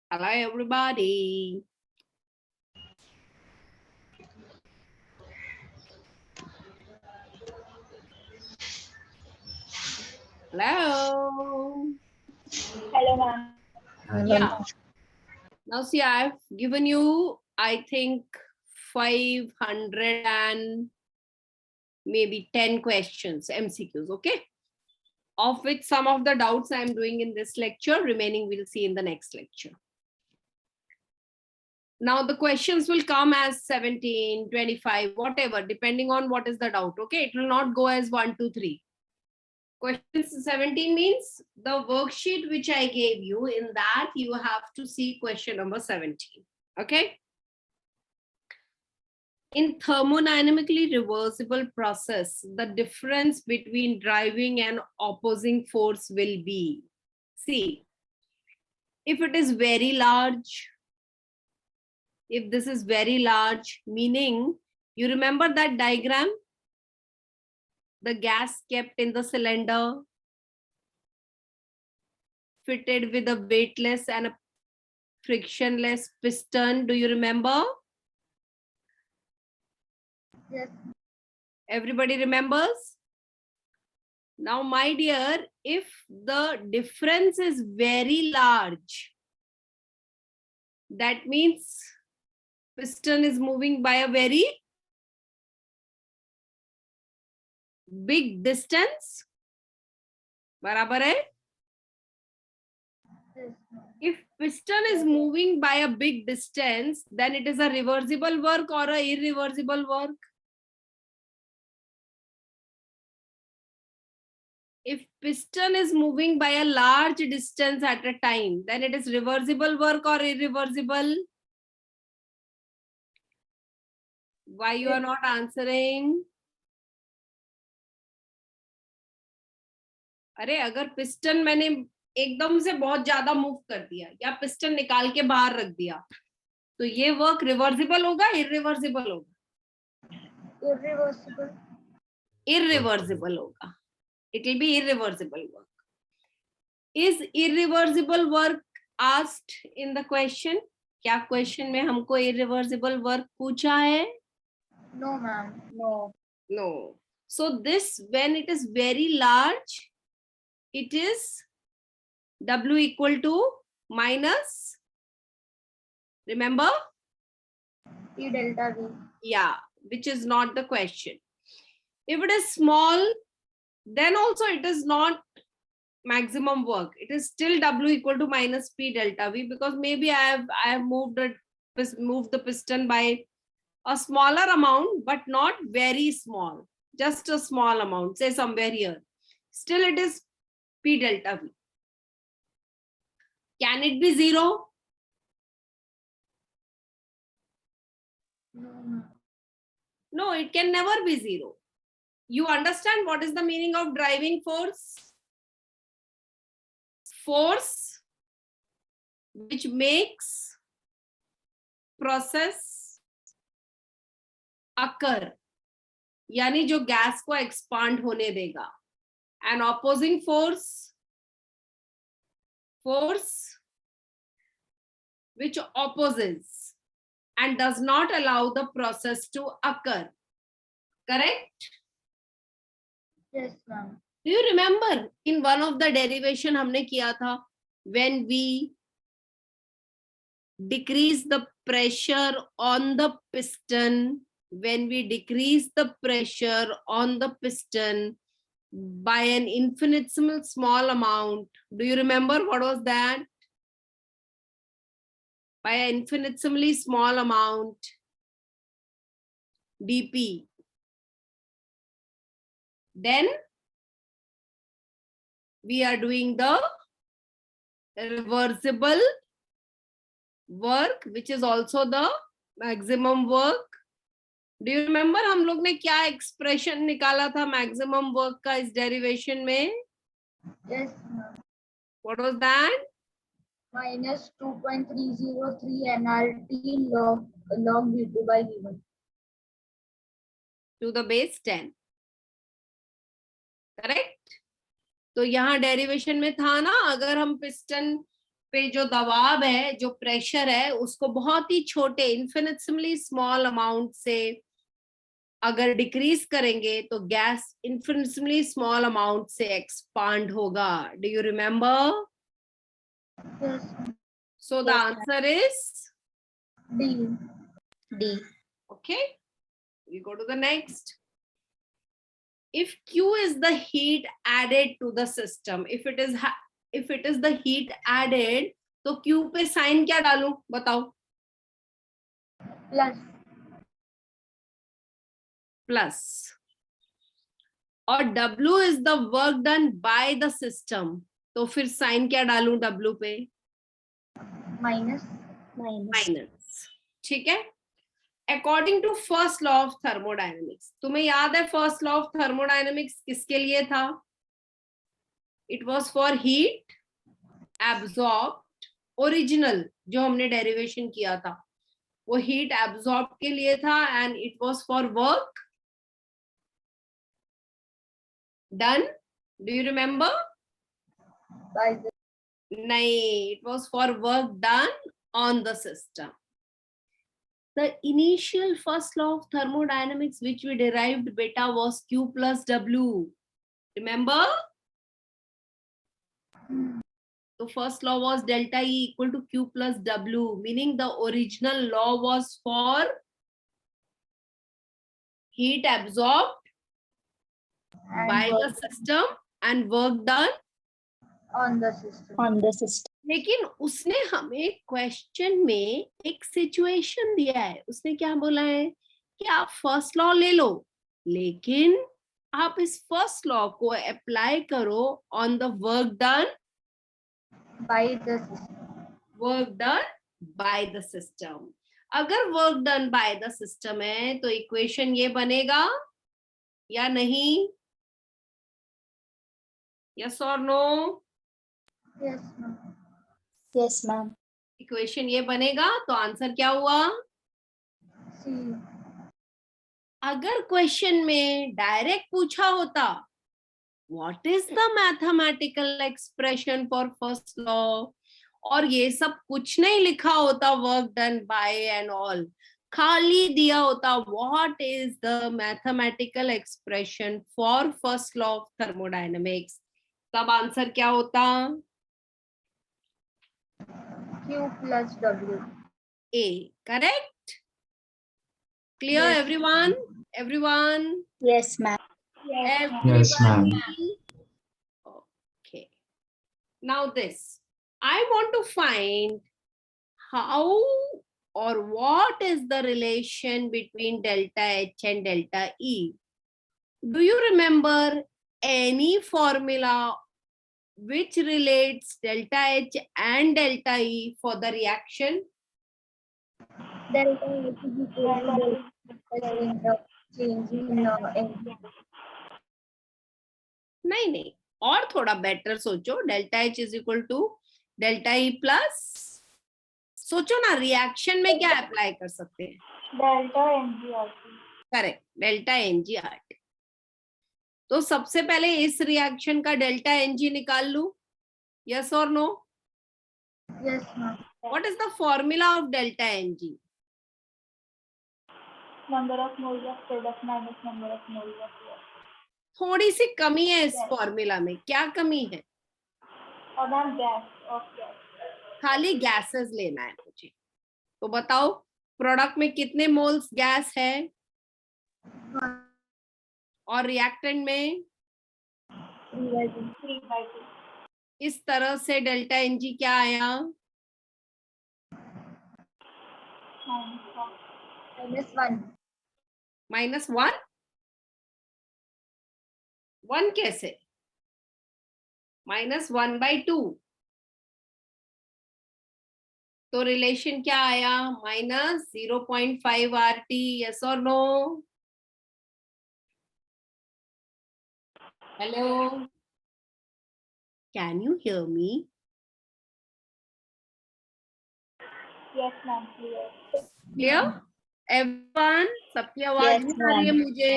Hello, everybody. Hello. Hello, ma'am. Yeah. Now, see, I've given you, I think, 500 and maybe 10 questions, MCQs, okay? Of which some of the doubts I'm doing in this lecture, remaining we'll see in the next lecture. Now, the questions will come as 17, 25, whatever, depending on what is the doubt, okay? It will not go as 1, 2, 3. Question 17 means the worksheet which I gave you, in that you have to see question number 17. Okay. In thermodynamically reversible process, the difference between driving and opposing force will be, see, if it is very large, if this is very large, meaning, you remember that diagram? The gas kept in the cylinder, fitted with a weightless and a frictionless piston. Do you remember? Yes. Everybody remembers? Now, my dear, if the difference is very large, that means piston is moving by a very big distance. बराबर है? Yes. If piston is moving by a big distance, then it is a reversible work or a irreversible work? If piston is moving by a large distance at a time, then it is reversible work or irreversible? Why you are not answering? अरे अगर piston मैंने एकदम से बहुत ज्यादा move कर दिया या पिस्टन निकाल के बाहर रख दिया, तो ये वर्क रिवर्सिबल होगा, इररिवर्सिबल होगा? Irreversible. इररिवर्सिबल होगा. It will be irreversible work. Is irreversible work asked in the question? क्या क्वेश्चन में हमको irreversible work पूछा है? No, ma'am. No. No. So this, when it is very large, it is W equal to minus, remember? P delta V. Yeah, which is not the question. If it is small, then also it is not maximum work. It is still W equal to minus P delta V, because maybe I have moved the piston by a smaller amount, but not very small, just a small amount, say somewhere here. Still it is P delta V. Can it be 0? No, ma'am. No, it can never be 0. You understand what is the meaning of driving force? Force which makes process occur, यानी जो gas को expand होने देगा. And opposing force which opposes and does not allow the process to occur. Correct? Yes, ma'am. Do you remember in one of the derivation हमने किया था, when we decrease the pressure on the piston, when we decrease the pressure on the piston by an infinitesimal small amount, do you remember what was that? By an infinitesimally small amount, dp, then we are doing the reversible work, which is also the maximum work. Do you remember हम लोग ने क्या expression निकाला था maximum work का इस derivation में? Yes, ma'am. What was that? Minus 2.303 NRT log V2 by V1. To the base 10. Correct? तो यहाँ derivation में था ना, अगर हम piston पे जो दबाव है, जो प्रेशर है, उसको बहुत ही छोटे इन्फिनिटेसिमली स्मॉल अमाउंट से अगर डिक्रीज करेंगे तो गैस इन्फिनिटेसिमली स्मॉल अमाउंट से एक्सपांड होगा. Do you remember? Yes. So the Yes, answer is D. D. okay. We go to the next. If Q is the heat added to the system, if it is the heat added, तो Q पे sign क्या डालूं बताओ? Plus. Plus. और W is the work done by the system, तो फिर sign क्या डालूं W पे? Minus. माइनस. ठीक है. According to first law of thermodynamics, तुम्हें याद है फर्स्ट लॉ ऑफ थर्मोडायनेमिक्स किसके लिए था? It was for heat absorbed. Original जो हमने डेरिवेशन किया था वो हीट एब्सॉर्ब के लिए था, and it was for work done. Do you remember? By the. नहीं, it was for work done on the system. The initial first law of thermodynamics which we derived beta was Q plus W. Remember? The first law was delta E equal to Q plus W, meaning the original law was for heat absorbed And by the work system and work done. on the system. On the system. लेकिन उसने हमें question में एक situation दिया है. उसने क्या बोला है कि आप फर्स्ट लॉ ले लो, लेकिन आप इस फर्स्ट लॉ को अप्लाई करो on the work done. By the system. Work done by the system. अगर work done by the system है तो इक्वेशन ये बनेगा या नहीं? यस और no? Yes, ma'am. Yes, ma'am. Equation ये बनेगा, तो आंसर क्या हुआ? C. अगर क्वेश्चन में डायरेक्ट पूछा होता what is the mathematical expression for first law, और ये सब कुछ नहीं लिखा होता work done bye and all, खाली दिया होता what is the mathematical expression for first law of thermodynamics, तब आंसर क्या होता? Q plus W. A. Correct? Clear Yes. Everyone? Everyone? Yes, ma'am. Yes, ma'am. Okay. Now this, I want to find how or what is the relation between delta H and delta E. Do you remember any formula which relates delta H and delta E for the reaction? Delta H is equal to delta change in energy. नहीं, और थोड़ा better सोचो. Delta H is equal to delta E plus, सोचो ना reaction में क्या apply कर सकते हैं? Delta NGRT. Correct, delta NGRT. तो सबसे पहले इस रिएक्शन का डेल्टा NG निकाल लूं, यस और no? Yes, ma'am. What is the formula of delta NG? Number of moles of product minus number of moles of water. थोड़ी सी कमी है इस फॉर्मूला में. क्या कमी है? और मैम गैस ऑफ गैस. खाली गैसेस लेना है मुझे. तो बताओ प्रोडक्ट में कितने मोल्स गैस है और रिएक्टेंट में? 3/2. इस तरह से डेल्टा NG क्या आया? -1. -1. 1 कैसे? -1/2. तो रिलेशन क्या आया? -0.5 RT. यस और no? Hello, can you hear me? Yes, ma'am. Clear. Clear everyone? सबकी आवाज Yes, नहीं आ रही है ma'am. मुझे?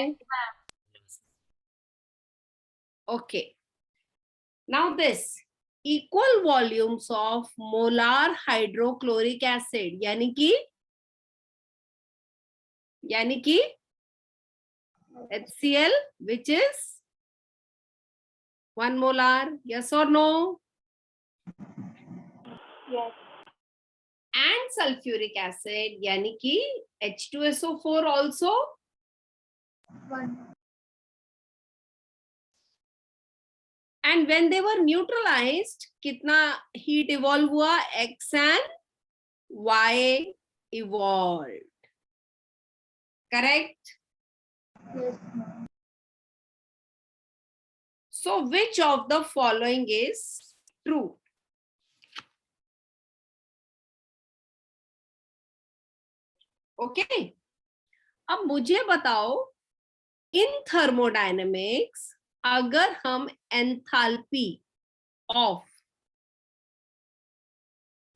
Okay, now this, equal volumes of molar hydrochloric acid, यानी कि HCl which is 1 molar, yes or no? Yes. And sulfuric acid यानी कि H2SO4 also 1. and when they were neutralized कितना heat evolve हुआ? X and Y evolved, correct? Yes, ma'am. So which of the following is true? Okay, अब मुझे बताओ इन thermodynamics अगर हम enthalpy of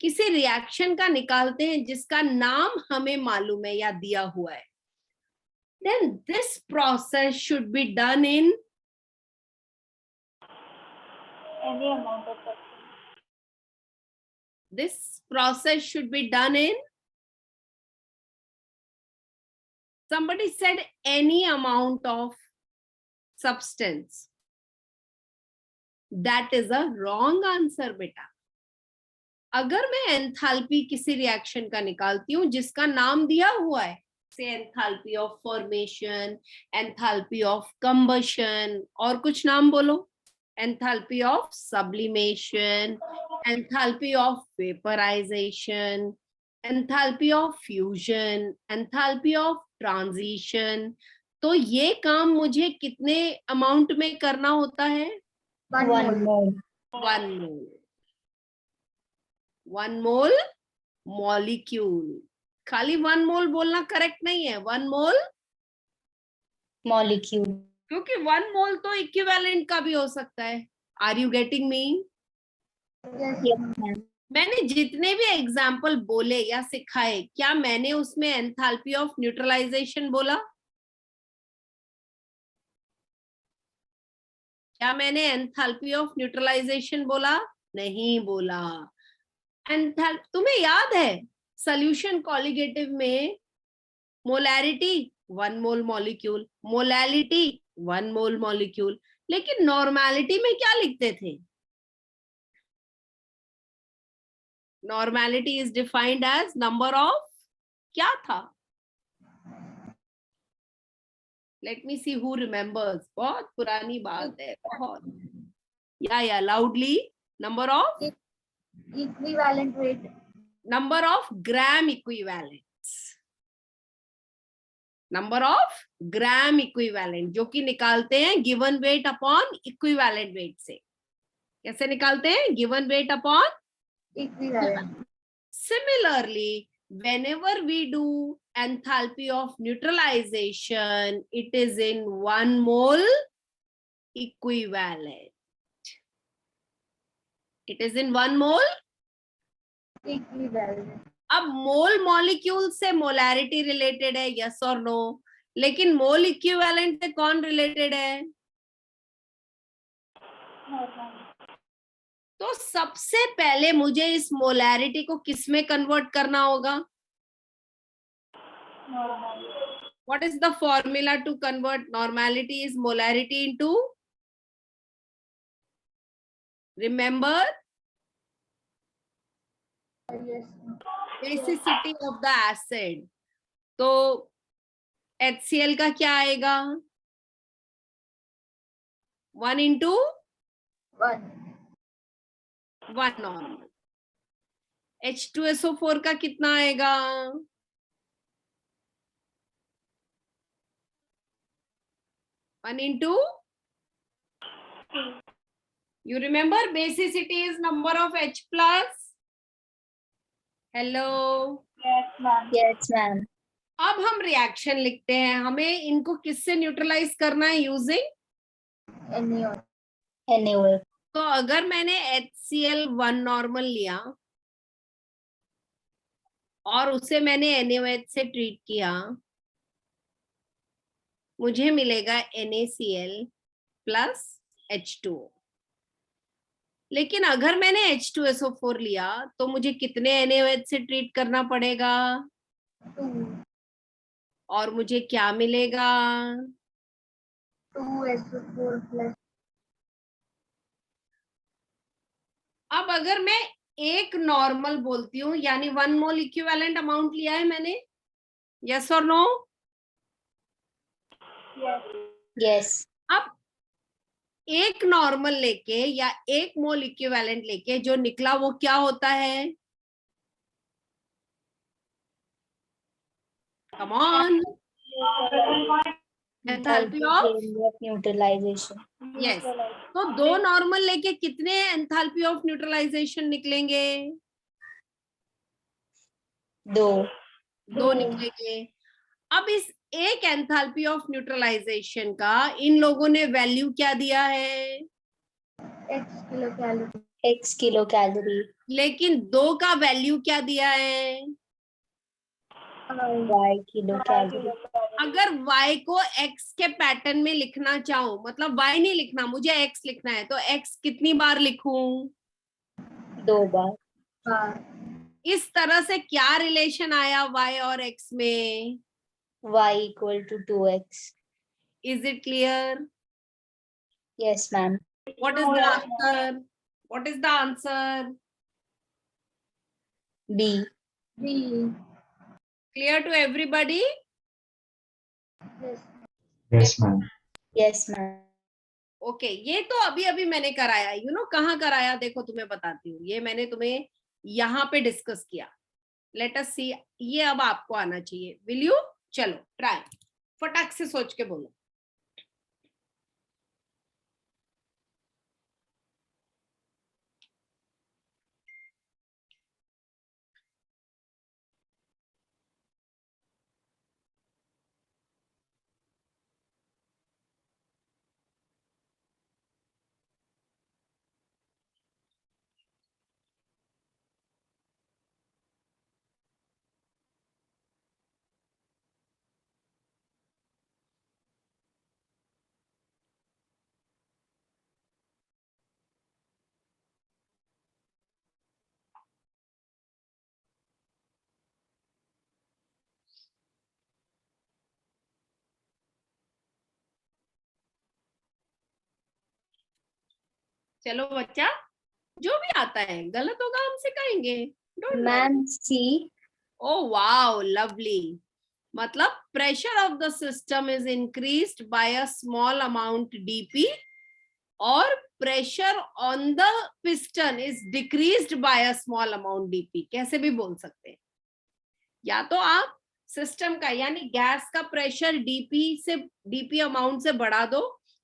किसी रिएक्शन का निकालते हैं जिसका नाम हमें मालूम है या दिया हुआ है, then this process should be done in Any amount of substance. this process should be done in, somebody said any amount of substance. That is a wrong answer बेटा. अगर मैं एंथैल्पी किसी रिएक्शन का निकालती हूँ जिसका नाम दिया हुआ है, से enthalpy of formation, enthalpy of combustion, और कुछ नाम बोलो, enthalpy of sublimation, enthalpy of vaporisation, enthalpy of fusion, enthalpy of transition. तो ये काम मुझे कितने अमाउंट में करना होता है? 1 1 mole. mole. 1 mole molecule. खाली 1 मोल बोलना करेक्ट नहीं है, 1 मोल, Molecule. क्योंकि 1 मोल तो इक्विवेलेंट का भी हो सकता है. Are you getting me? Yes, Yes, ma'am. ma'am. मैंने जितने भी एग्जाम्पल बोले या सिखाए, क्या मैंने उसमें एंथैल्पी ऑफ न्यूट्रलाइजेशन बोला? क्या मैंने एंथैल्पी ऑफ न्यूट्रलाइजेशन बोला? नहीं बोला. तुम्हें याद है सॉल्यूशन कॉलिगेटिव में molarity 1 mole molecule, molality 1 mole molecule, लेकिन नॉर्मैलिटी में क्या लिखते थे? Normality is defined as number of, क्या था? Let me see who remembers. बहुत पुरानी बात है, बहुत. या loudly. Number of, Equivalent weight. Number of gram equivalents, number of gram equivalent, जो कि निकालते हैं given weight upon equivalent weight से. कैसे निकालते हैं? Given weight upon. Equivalent. Similarly, whenever we do enthalpy of neutralization, it is in 1 mole equivalent. It is in 1 mole. Equivalent. अब मोल molecule से मोलैरिटी रिलेटेड है, यस और नो, लेकिन मोल equivalent से कौन रिलेटेड है? तो सबसे पहले मुझे इस मोलैरिटी को किस में कन्वर्ट करना होगा? What is the formula to convert normality is molarity into? Remember? Yes. Basicity of the acid. तो HCl का क्या आएगा? 1 into 1. 1 नॉर्मल. H2SO4 का कितना आएगा? 1 into, you remember basicity is number of H plus. Hello. Yes, ma'am. Yes, ma'am. अब हम reaction लिखते हैं, हमें इनको किससे न्यूट्रलाइज करना है? Using NaOH. NaOH. तो अगर मैंने HCl 1 नॉर्मल लिया और उसे मैंने NaOH से ट्रीट किया, मुझे मिलेगा NaCl plus H2O. लेकिन अगर मैंने H2SO4 लिया तो मुझे कितने NaOH से ट्रीट करना पड़ेगा 2 और मुझे क्या मिलेगा 2SO4 plus अब अगर मैं एक नॉर्मल बोलती हूँ यानी 1 मोल इक्विवेलेंट अमाउंट लिया है मैंने, यस और नो? Yes. अब एक नॉर्मल लेके या 1 मोल इक्विवेलेंट लेके जो निकला वो क्या होता है? Come on, enthalpy of, Change of neutralization. Yes. तो 2 नॉर्मल लेके कितने एंथैल्पी ऑफ न्यूट्रलाइजेशन निकलेंगे? 2. 2 निकलेंगे। अब इस एक एंथैल्पी ऑफ न्यूट्रलाइजेशन का इन लोगों ने वैल्यू क्या दिया है? X kilocalorie. X kilocalorie. लेकिन 2 का वैल्यू क्या दिया है? Y kilocalorie. अगर y को x के पैटर्न में लिखना चाहूं, मतलब y नहीं लिखना, मुझे x लिखना है, तो x कितनी बार लिखूं? 2 बार. इस तरह से क्या रिलेशन आया y और x में? Y equal to 2x. Is it clear? Yes, ma'am. What is the answer? What is the answer? B. B. Clear to everybody? Yes. Yes, ma'am. Yes, ma'am. Okay ये तो अभी अभी मैंने कराया, you know कहाँ कराया, देखो तुम्हें बताती हूँ। ये मैंने तुम्हें यहाँ पे डिस्कस किया। लेट अस सी, ये अब आपको आना चाहिए। Will you? चलो ट्राई, फटाक से सोच के बोलो। चलो बच्चा, जो भी आता है, गलत होगा हमसे कहेंगे। Ma'am, C. Oh wow, lovely. मतलब pressure of the system is increased by a small amount dp और pressure on the piston is decreased by a small amount dp। कैसे भी बोल सकते हैं, या तो आप सिस्टम का यानी गैस का प्रेशर dp अमाउंट से बढ़ा दो,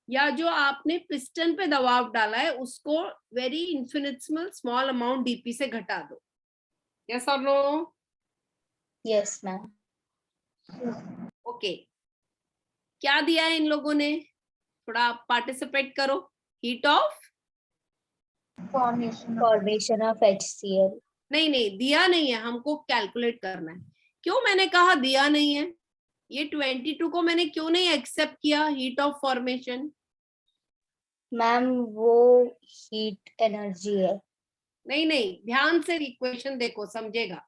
या जो आपने पिस्टन पे दबाव डाला है उसको very infinitesimal small amount dp से घटा दो। यस और नो? Yes, ma'am. ओके, क्या दिया है इन लोगों ने? थोड़ा पार्टिसिपेट करो। Heat of Formation of HCl. नहीं नहीं, दिया नहीं है, हमको कैलकुलेट करना है। क्यों मैंने कहा दिया नहीं है? ये 22 को मैंने क्यों नहीं एक्सेप्ट किया हीट ऑफ फॉर्मेशन? मैम वो हीट एनर्जी है। नहीं नहीं, ध्यान से इक्वेशन देखो, समझेगा।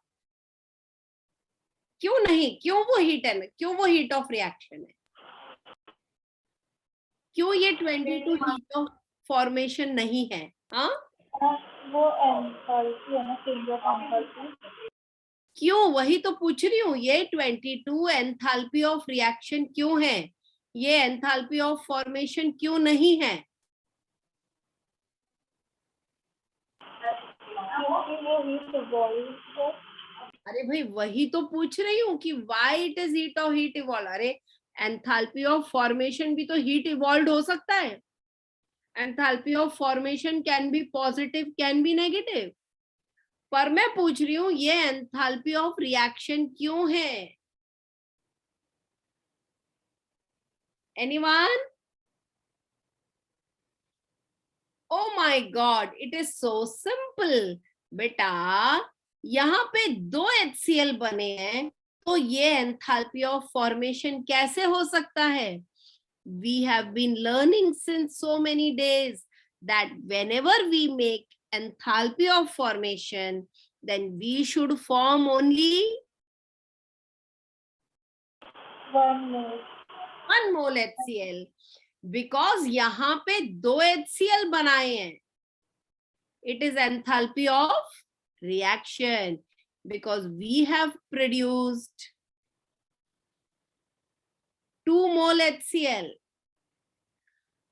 क्यों नहीं? क्यों वो हीट है, क्यों वो हीट ऑफ रिएक्शन है? क्यों ये 22 हीट ऑफ फॉर्मेशन नहीं है? हाँ, वो एंथैल्पी है ना, चेंज ऑफ एंथैल्पी। क्यों? वही तो पूछ रही हूँ। ये 22 एंथैल्पी ऑफ रिएक्शन क्यों है, ये एंथैल्पी ऑफ फॉर्मेशन क्यों नहीं है? क्योंकि वो हीट इवॉल्व है। अरे भाई वही तो पूछ रही हूँ कि why it is heat evolve. अरे एंथैल्पी ऑफ फॉर्मेशन भी तो हीट इवॉल्व हो सकता है। Enthalpy of formation can be positive, can be negative. पर मैं पूछ रही हूँ ये एंथैल्पी ऑफ रिएक्शन क्यों है? Anyone? Oh my God, it is so simple बेटा। यहाँ पे 2 HCl बने हैं, तो ये एंथैल्पी ऑफ फॉर्मेशन कैसे हो सकता है? We have been learning since so many days that whenever we make enthalpy of formation, then we should form only 1 mole. 1 mole HCl, because यहाँ पे 2 HCl बनाए हैं. It is enthalpy of reaction, because we have produced 2 mole HCl.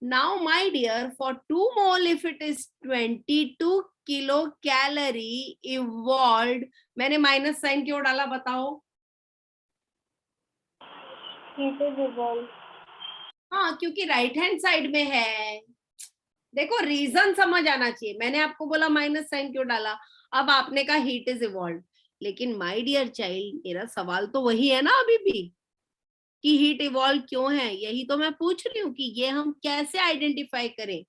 Now, my dear, for 2 mole, if it is 22 kilocalorie evolved, मैंने minus sign क्यों डाला बताओ? Heat is evolved. हाँ, क्योंकि राइट हैंड साइड में है. देखो, रीजन समझ आना चाहिए. मैंने आपको बोला माइनस साइन क्यों डाला, अब आपने कहा हीट इज इवॉल्व. लेकिन माय डियर चाइल्ड, मेरा सवाल तो वही है ना अभी भी, कि हीट इवॉल्व क्यों है. यही तो मैं पूछ रही हूँ कि ये हम कैसे आइडेंटिफाई करें.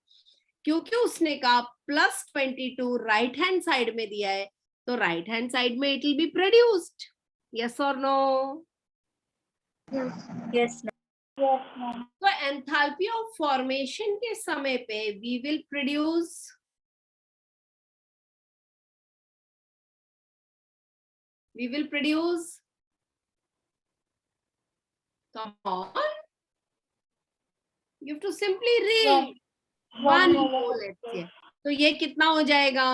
क्योंकि उसने कहा +22 राइट हैंड साइड में दिया है, तो राइट हैंड साइड में it will be produced. Yes और no? Yes. Yes, ma'am. Yes, ma'am. तो एंथैल्पी ऑफ फॉर्मेशन के समय पे we will produce come on, you have to simply read 1 mole HCl. तो ये कितना हो जाएगा?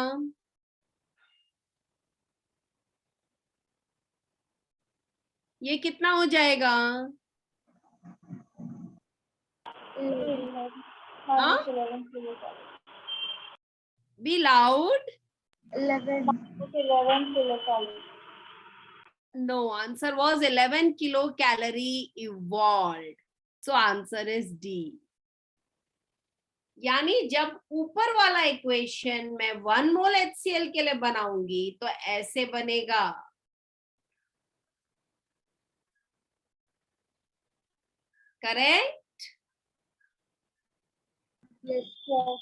ये कितना हो जाएगा? हाँ? Be loud. 11. No, answer was 11 kilocalorie evolved. So answer is D. यानी जब ऊपर वाला इक्वेशन मैं 1 मोल HCl के लिए बनाऊंगी तो ऐसे बनेगा. करेक्ट? Yes, yes.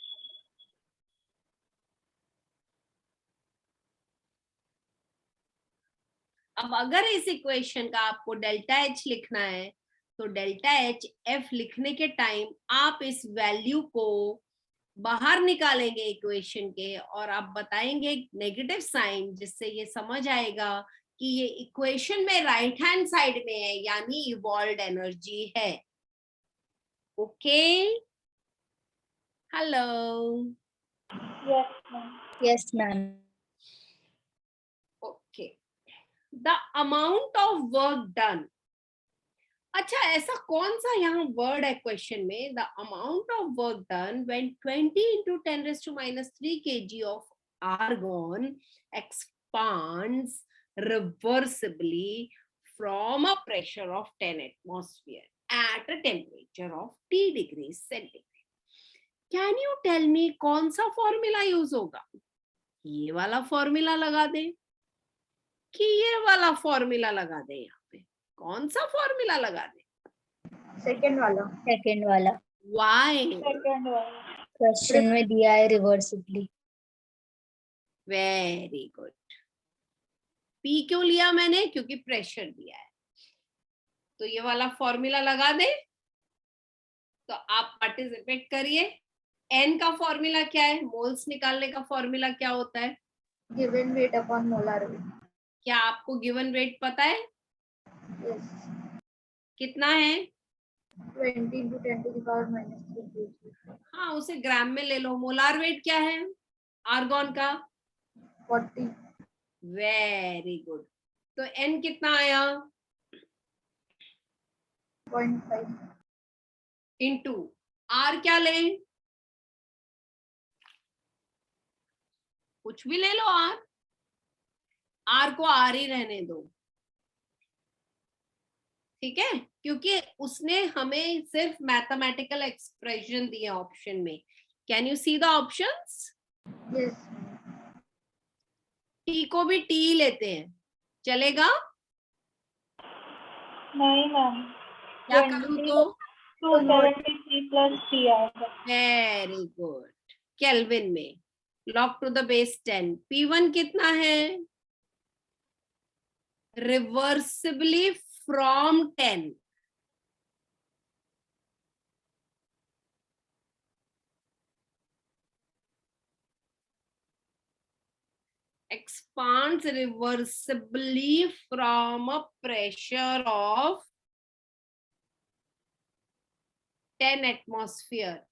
अब अगर इस इक्वेशन का आपको डेल्टा H लिखना है, तो डेल्टा H F लिखने के टाइम आप इस वैल्यू को बाहर निकालेंगे इक्वेशन के, और आप बताएंगे नेगेटिव साइन, जिससे ये समझ आएगा कि ये इक्वेशन में राइट हैंड साइड में है, यानी इवॉल्व्ड एनर्जी है. Okay? Hello? Yes, ma'am. Yes, ma'am. Okay. The amount of work done. अच्छा, ऐसा कौन सा यहाँ वर्ड है क्वेश्चन में? The amount of work done when 20 into 10⁻³ kg of argon expands reversibly from a pressure of 10 atmosphere at a temperature of T degrees centigrade. Can you tell me कौन सा formula use होगा? ये वाला formula लगा दे कि ये वाला formula लगा दे? यहाँ पे कौन सा फॉर्मूला लगा दे? Second वाला. Second वाला. Why? Second वाला. Question में दिया है reversibly. Very good. P क्यों लिया मैंने? क्योंकि प्रेशर दिया है. तो ये वाला फॉर्मूला लगा दे. तो आप पार्टिसिपेट करिए. N का फॉर्मूला क्या है? मोल्स निकालने का फॉर्मूला क्या होता है? Given weight upon molar weight. क्या आपको गिवन वेट पता है? Yes. कितना है? 20 into 10⁻³ kg. हाँ, उसे ग्राम में ले लो. मोलार वेट क्या है आर्गन का? 40. Very good. तो N कितना आया? 0.5. इंटू R क्या लें? कुछ भी ले लो. R को R ही रहने दो. ठीक है? क्योंकि उसने हमें सिर्फ मैथमेटिकल एक्सप्रेशन दिया ऑप्शन में. Can you see the options? Yes. T को भी T लेते हैं, चलेगा? नहीं मैम. क्या करूं तो? 273 plus 3 आएगा. Very good. केल्विन में log to the base 10. P1 कितना है? Reversibly from 10. expands reversibly from a pressure of 10 atmosphere.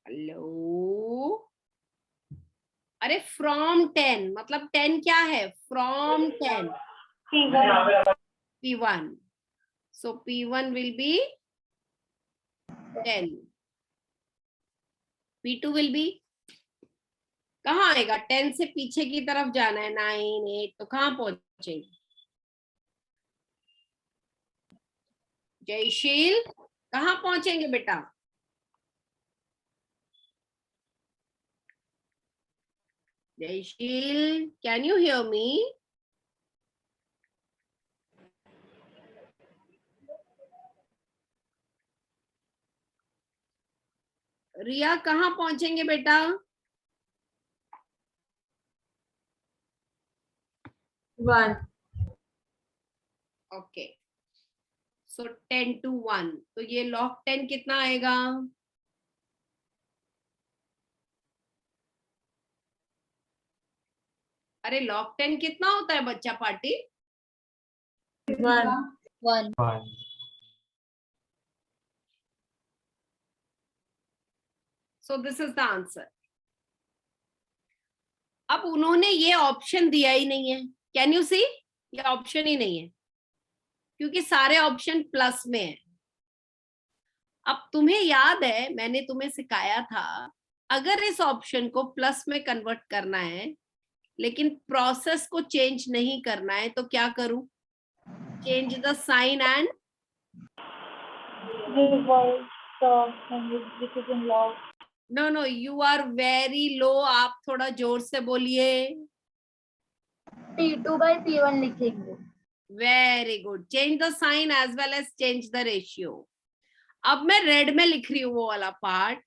Hello, अरे फ्रॉम 10 मतलब 10 क्या है? From 10 P1. So P1 will be 10. P2 will be, कहाँ आएगा? 10 से पीछे की तरफ जाना है, 9, 8, तो कहाँ पहुंचेंगे? जयशील, कहाँ पहुंचेंगे बेटा? Jayashil, can you hear me? रिया, कहाँ पहुंचेंगे बेटा? 1. ओके, सो 10 to 1, तो ये log 10 कितना आएगा? अरे log 10 कितना होता है बच्चा party? 1. 1. 1. So this is the answer. अब उन्होंने ये ऑप्शन दिया ही नहीं है. Can you see? ये ऑप्शन ही नहीं है क्योंकि सारे ऑप्शन प्लस में है. अब तुम्हें याद है मैंने तुम्हें सिखाया था, अगर इस ऑप्शन को प्लस में कन्वर्ट करना है लेकिन प्रोसेस को चेंज नहीं करना है तो क्या करूं? Change the sign and no, you are very low. आप थोड़ा जोर से बोलिए. P2 by P1 लिखेंगे. Very good. Change the sign as well as change the ratio. अब मैं रेड में लिख रही हूँ वो वाला part,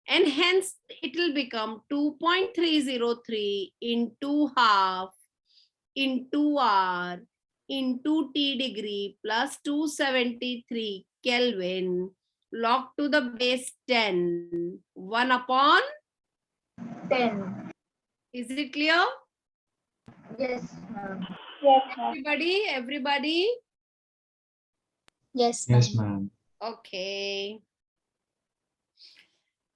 and hence it will become 2.303 into half into r into t degree plus 273 Kelvin log to the base 10 1 upon 10. Is it clear? Yes, ma'am. Everybody? Yes. Yes, ma'am. ma'am. Okay.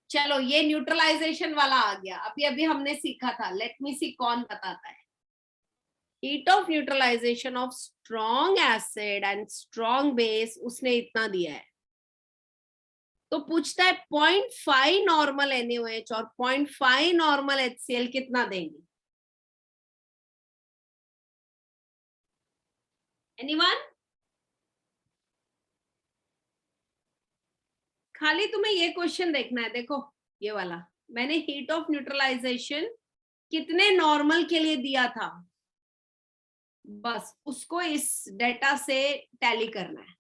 चलो ये neutralisation वाला आ गया. अभी हमने सीखा था. Let me सी कौन बताता है. Heat of neutralisation of strong acid and strong base उसने इतना दिया है. तो पूछता है 0.5 नॉर्मल NaOH और 0.5 नॉर्मल HCl कितना देंगे? एनीवन? खाली तुम्हें ये क्वेश्चन देखना है. देखो ये वाला मैंने हीट ऑफ न्यूट्रलाइजेशन कितने नॉर्मल के लिए दिया था, बस उसको इस डेटा से टैली करना है.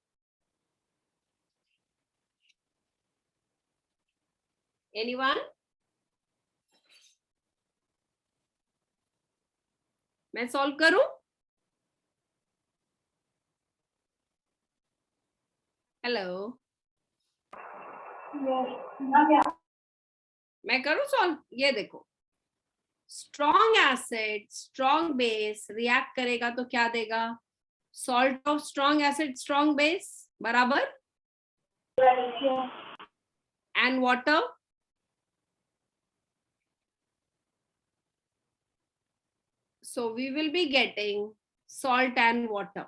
एनीवन? मैं सॉल्व करूं? हेलो, मैं करूं सॉल्व? ये देखो, strong acid strong base react करेगा तो क्या देगा? Salt of strong acid strong base बराबर and water. So we will be getting salt and water.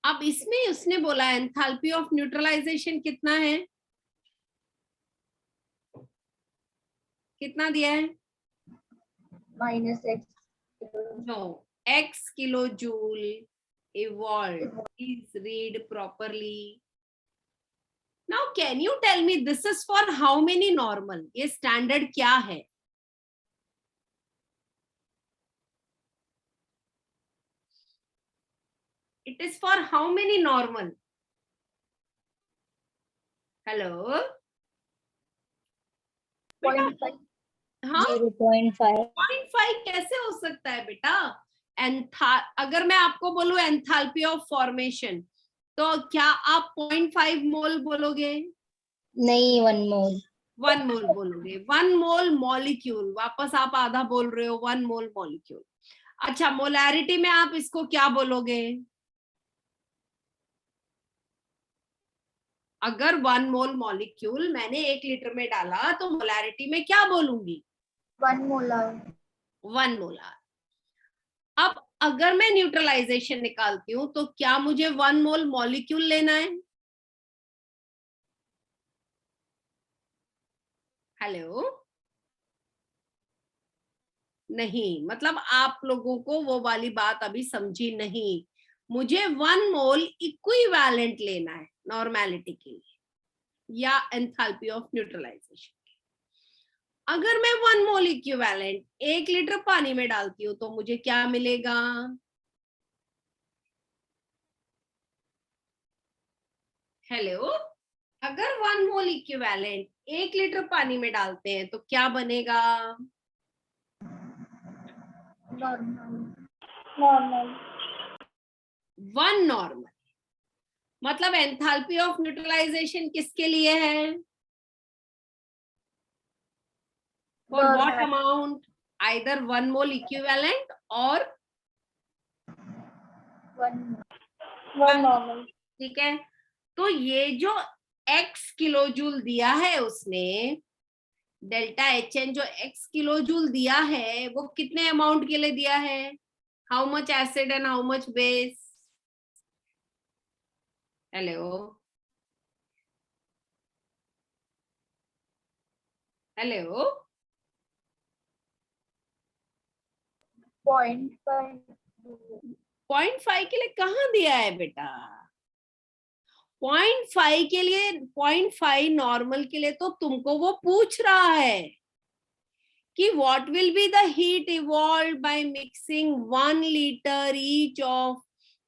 अब इसमें उसने बोला एंथैल्पी ऑफ न्यूट्रलाइजेशन कितना है? कितना दिया है? -x. No, x kilojoule evolved. Please read properly. Now can you tell me this is for how many normal? ये standard क्या है? It is for how many normal? Hello? 0.5. हाँ, 0.5. 0.5 कैसे हो सकता है बेटा? अगर मैं आपको बोलूं एंथैल्पी ऑफ फॉर्मेशन तो क्या आप 0.5 मोल बोलोगे? नहीं, 1 mole. 1 मोल बोलोगे, 1 मोल मॉलिक्यूल, वापस आप आधा बोल रहे हो, 1 मोल मॉलिक्यूल। अच्छा, मोलैरिटी में आप इसको क्या बोलोगे? अगर 1 मोल मॉलिक्यूल मैंने 1 लीटर में डाला तो मोलैरिटी में क्या बोलूंगी? 1 molar. 1 मोलार। अब अगर मैं न्यूट्रलाइजेशन निकालती हूँ तो क्या मुझे 1 मोल मॉलिक्यूल लेना है? हेलो, नहीं, मतलब आप लोगों को वो वाली बात अभी समझी नहीं। मुझे 1 मोल इक्विवेलेंट लेना है नॉर्मेलिटी के लिए या एंथैल्पी ऑफ न्यूट्रलाइजेशन। अगर मैं 1 मोल इक्विवेलेंट 1 लीटर पानी में डालती हूँ तो मुझे क्या मिलेगा? हेलो, अगर 1 मोल इक्विवेलेंट 1 लीटर पानी में डालते हैं तो क्या बनेगा? Normal. Normal. 1 नॉर्मल। मतलब एंथैल्पी ऑफ न्यूट्रलाइजेशन किसके लिए है? For what amount? Either 1 mole equivalent और 1 normal. ठीक है। तो ये जो x किलो जूल दिया है उसने, डेल्टा एच एन जो x किलो जूल दिया है वो कितने अमाउंट के लिए दिया है? How much acid and how much base? Hello, hello, 0.5. 0.5 के लिए कहाँ दिया है बेटा? 0.5 के लिए, 0.5 नॉर्मल के लिए तो तुमको वो पूछ रहा है कि what will be the heat evolved by mixing 1 liter each of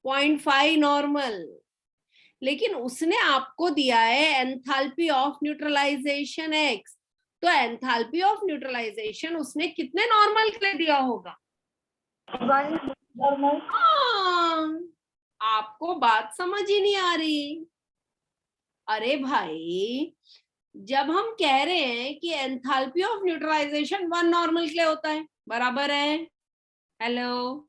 0.5 normal, लेकिन उसने आपको दिया है एंथैल्पी ऑफ न्यूट्रलाइजेशन x। तो एंथैल्पी ऑफ न्यूट्रलाइजेशन उसने कितने नॉर्मल के लिए दिया होगा? 1 normal. हाँ, आपको बात समझ ही नहीं आ रही। अरे भाई, जब हम कह रहे हैं कि एंथैल्पी ऑफ न्यूट्रलाइजेशन 1 नॉर्मल के लिए होता है, बराबर है? हेलो,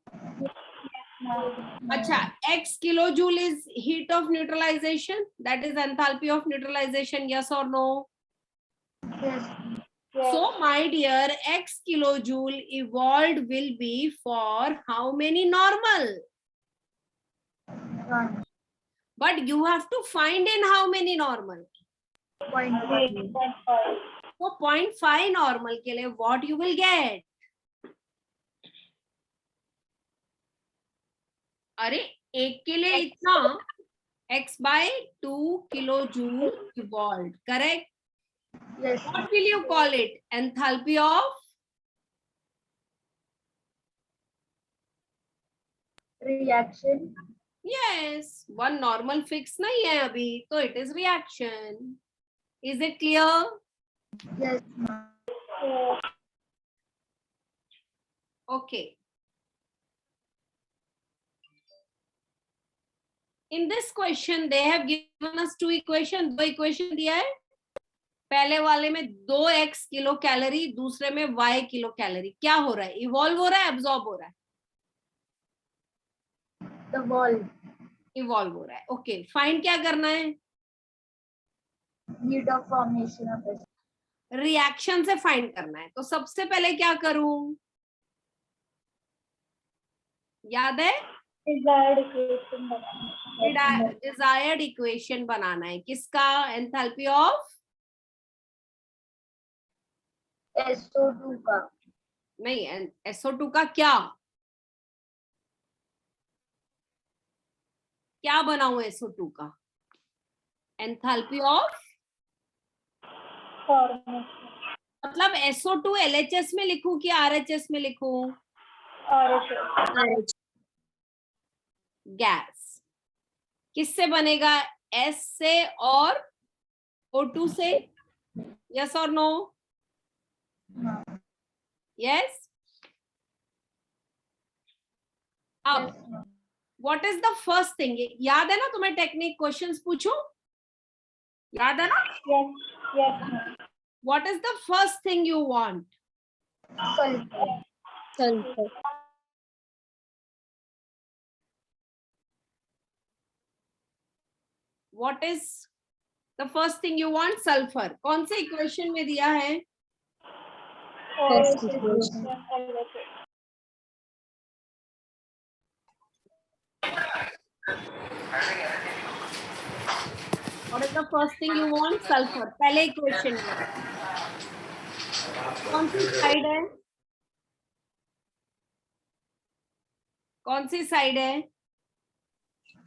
अच्छा, x kilo joule is heat of neutralisation, that is enthalpy of neutralisation, yes और no? Yes. So my dear, x kilojoule evolved will be for how many normal? 1. But you have to find in how many normal. 0.5. So 0.5 normal के लिए what you will get? अरे एक के लिए इतना, x by 2 kilojoule evolved, correct? Yes. What will you call it? Enthalpy of? Reaction. Yes, 1 normal fix नहीं है अभी, तो it is reaction. Is it clear? Yes. Okay. In this question, they have given us 2 equation. 2 equation दिया है। पहले वाले में 2x kilo calorie, दूसरे में y किलो कैलोरी। क्या हो रहा है? इवॉल्व हो रहा है, एब्जॉर्ब हो रहा है? The wall. इवॉल्व हो रहा है। ओके, फाइंड क्या करना है? Heat of formation of acid. Reaction से फाइंड करना है। तो सबसे पहले क्या करूं? याद है? डिजायर्ड इक्वेशन बनाना है। किसका? Enthalpy of? SO2 का. नहीं, SO2 का क्या? क्या बनाऊं SO2 का? एंथैल्पी ऑफ मतलब SO2 LHS में लिखूं कि RHS में लिखूं? गैस किससे बनेगा? S से और O2 से, यस और नो? यस। अब what is the first thing? याद है ना तुम्हें? टेक्निक क्वेश्चंस पूछूं, याद है ना? What is the first thing you want? sulfur. Sulfur. What is the first thing you want? Sulfur. कौन से equation में दिया है? First equation. What is the first thing you want? Sulfur. पहले equation में. कौन सी साइड है? कौन सी साइड है?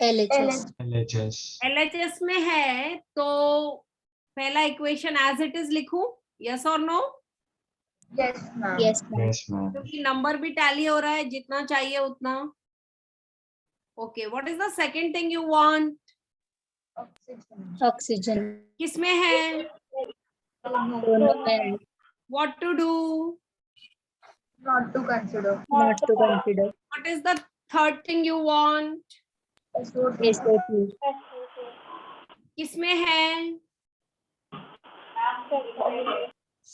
LHS. LHS. LHS में है तो पहला इक्वेशन एज इट इज लिखूं? यस और no? Yes, ma'am. Yes, ma'am. Yes, ma'am. क्योंकि नंबर भी टैली हो रहा है, जितना चाहिए उतना. Okay, what is the second thing you want? Oxygen. Oxygen. किसमें है? दोनों में. What to do? Not to consider. Not to consider. What is the third thing you want? SO2. SO2. किसमें है?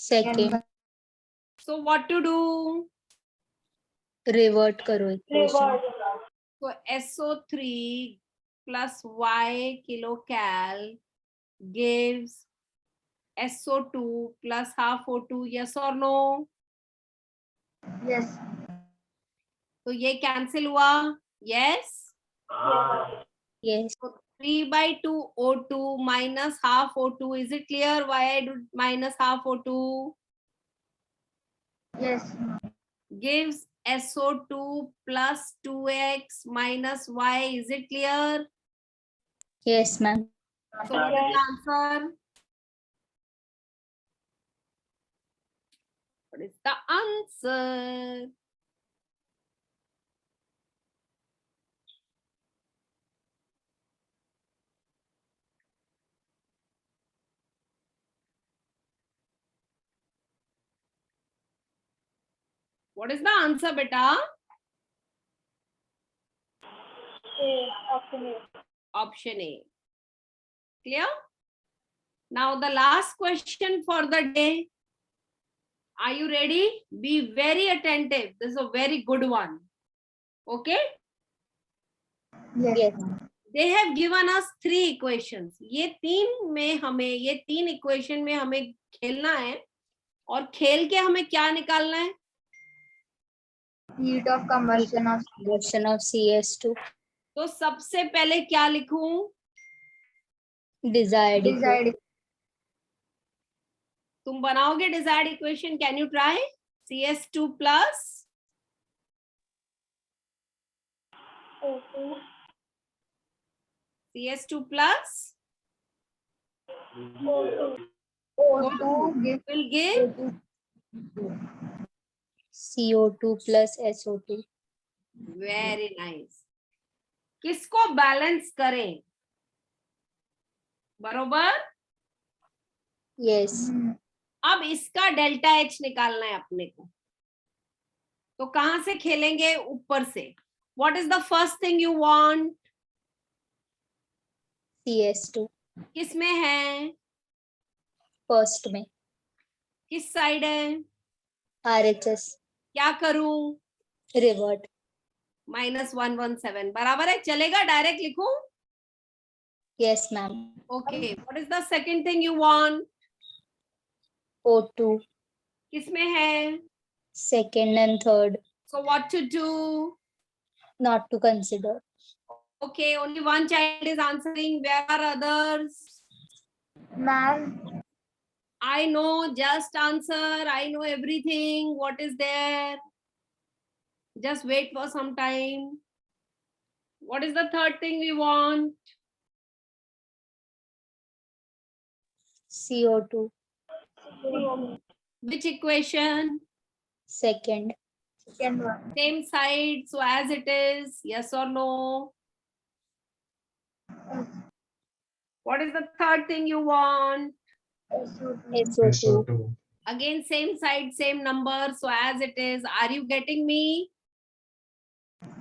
Second. So what to do? Revert करो equation. So SO3 plus Y kilocal gives SO2 plus half O2. Yes or no? Yes. तो ये cancel हुआ. Yes. Yes. So 3/2 O2 minus half O2. Is it clear why I do minus half O2? Yes, ma'am. Gives SO2 plus 2x minus y. Is it clear? Yes, ma'am. So what is the answer? What is the answer? What is the answer, beta? Option A. Clear? Now the last question for the day. Are you ready? Be very attentive. This is a very good one. Okay? Yes. Yes. ma'am. They have given us 3 equations. ये तीन equation में हमें खेलना है और खेल के हमें क्या निकालना है? Heat of combustion of Combustion of CS2. तो सबसे पहले क्या लिखूं? Desired. desired. तुम बनाओगे desired equation? Can you try? CS2 plus CS2 plus O2 gives will give O2. CO2 plus SO2. very nice. किसको बैलेंस करें? बरोबर. Yes. अब इसका डेल्टा एच निकालना है अपने को. तो कहां से खेलेंगे? ऊपर से. What is the first thing you want? CS2. किसमें है? First में. किस साइड है? RHS. क्या करूं? Revert. -117 बराबर है. चलेगा? डायरेक्ट लिखूं? Yes, ma'am. Okay. What is the second thing you want? O2. किसमें है? Second and third. So what to do? Not to consider. Okay, only one child is answering. Where are others? Ma'am, I know, just answer. I know everything. What is there? Just wait for some time. What is the third thing we want? CO2. Which equation? Second. second one. Same side, so as it is, yes or no? What is the third thing you want? SO2. SO2. SO2. Again, same side, same number, so as it is. Are you getting me?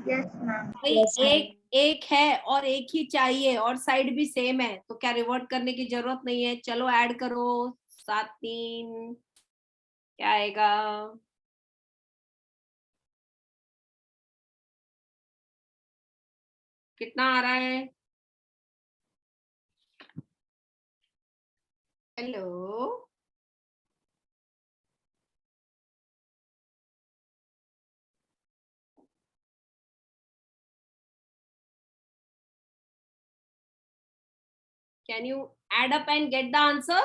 Yes, ma'am. भाई Yes, ma'am. एक है और एक ही चाहिए और side भी same है, तो क्या रिवर्ट करने की जरूरत नहीं है. चलो ऐड करो. 7 3 क्या आएगा? कितना आ रहा है? Hello, can you add up and get the answer?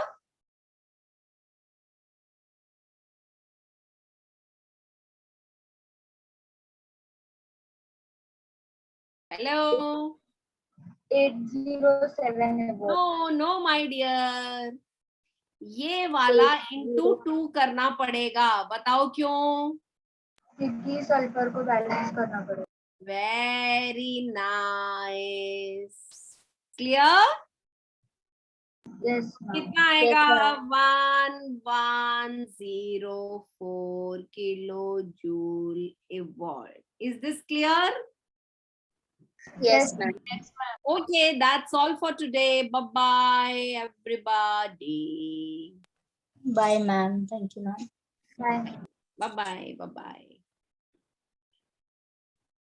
Hello. 807 है वो. No, no, my dear. ये वाला into 2 करना पड़ेगा. बताओ क्यों? क्योंकि सल्फर को बैलेंस करना पड़ेगा. Very nice. Clear? Yes, ma'am. कितना आएगा? 1104 kilojoule evolved. Is this clear? Yes, ma'am. Okay, that's all for today. Bye-bye, everybody. Bye, ma'am. Thank you, ma'am. Bye. Bye-bye. Bye-bye.